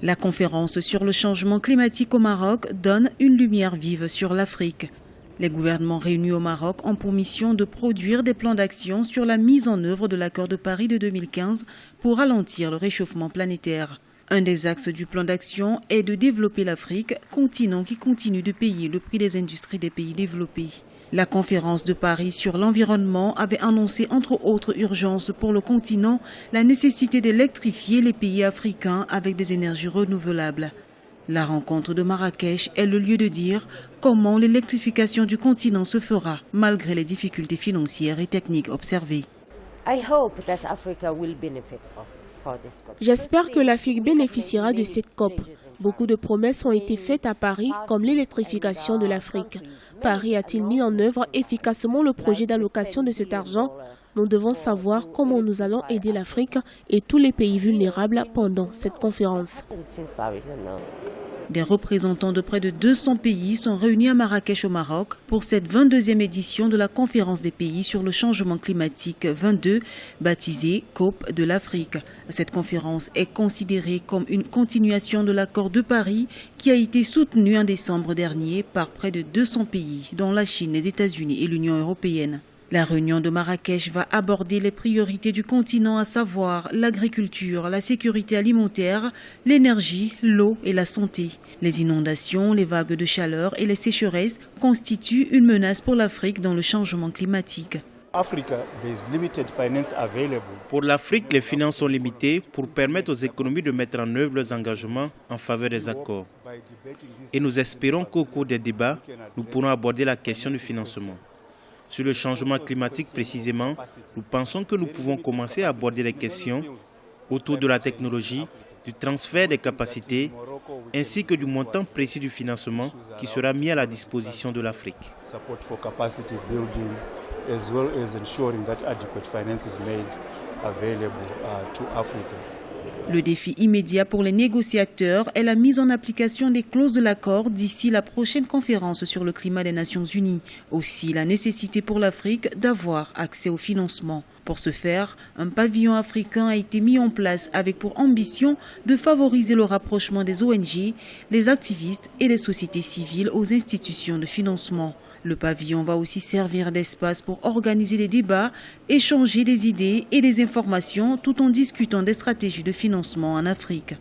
La conférence sur le changement climatique au Maroc donne une lumière vive sur l'Afrique. Les gouvernements réunis au Maroc ont pour mission de produire des plans d'action sur la mise en œuvre de l'accord de Paris de 2015 pour ralentir le réchauffement planétaire. Un des axes du plan d'action est de développer l'Afrique, continent qui continue de payer le prix des industries des pays développés. La conférence de Paris sur l'environnement avait annoncé entre autres urgences pour le continent la nécessité d'électrifier les pays africains avec des énergies renouvelables. La rencontre de Marrakech est le lieu de dire comment l'électrification du continent se fera malgré les difficultés financières et techniques observées. J'espère que l'Afrique bénéficiera de cette COP. Beaucoup de promesses ont été faites à Paris, comme l'électrification de l'Afrique. Paris a-t-il mis en œuvre efficacement le projet d'allocation de cet argent? Nous devons savoir comment nous allons aider l'Afrique et tous les pays vulnérables pendant cette conférence. Des représentants de près de 200 pays sont réunis à Marrakech au Maroc pour cette 22e édition de la conférence des pays sur le changement climatique 22, baptisée COP de l'Afrique. Cette conférence est considérée comme une continuation de l'accord de Paris qui a été soutenu en décembre dernier par près de 200 pays, dont la Chine, les États-Unis et l'Union européenne. La réunion de Marrakech va aborder les priorités du continent, à savoir l'agriculture, la sécurité alimentaire, l'énergie, l'eau et la santé. Les inondations, les vagues de chaleur et les sécheresses constituent une menace pour l'Afrique dans le changement climatique. Pour l'Afrique, les finances sont limitées pour permettre aux économies de mettre en œuvre leurs engagements en faveur des accords. Et nous espérons qu'au cours des débats, nous pourrons aborder la question du financement. Sur le changement climatique précisément, nous pensons que nous pouvons commencer à aborder les questions autour de la technologie, du transfert des capacités, ainsi que du montant précis du financement qui sera mis à la disposition de l'Afrique. Le défi immédiat pour les négociateurs est la mise en application des clauses de l'accord d'ici la prochaine conférence sur le climat des Nations Unies. Aussi, la nécessité pour l'Afrique d'avoir accès au financement. Pour ce faire, un pavillon africain a été mis en place avec pour ambition de favoriser le rapprochement des ONG, les activistes et les sociétés civiles aux institutions de financement. Le pavillon va aussi servir d'espace pour organiser des débats, échanger des idées et des informations tout en discutant des stratégies de financement en Afrique.